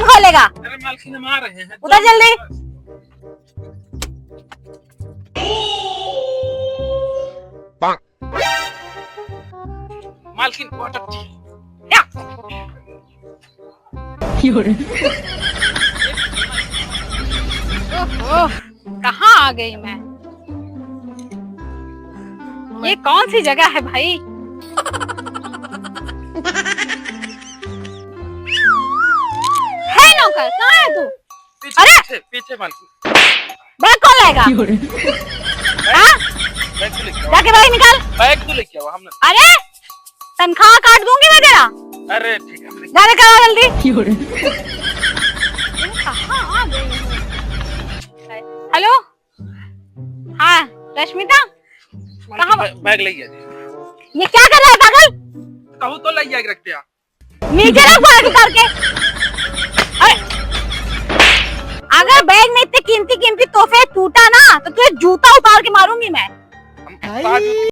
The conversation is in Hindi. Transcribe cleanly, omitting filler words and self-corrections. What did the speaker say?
कौन खोलेगा? अरे मालकिन हम आ रहे हैं। उधर जल्दी। मालकिन वाटर टी। ओह, कहाँ आ गई मैं? ये कौन सी जगह है भाई? है नौकर, कहाँ है तू? अरे पीछे पीछे मालकिन। बैग कौन लाएगा? हाँ? बैग तो लेके आओ। जाके बैग निकाल। बैग तो लेके आओ हमने। अरे तनख्वाह काट दूंगी मैं तेरा। अरे ठीक है हमने। जा करो जल्दी। कहाँ आ गई हूँ? हेलो, हाँ रश्मिता, कहाँ? बैग ले आइए। ये क्या कर रहा है पागल? कहूँ तो ले आइए रख दिया। नीचे रख बैग उतार के। अरे अगर बैग में इतने कीमती कीमती तोहफे टूटा ना तो तुझे जूता उतार के मारूंगी मैं। हम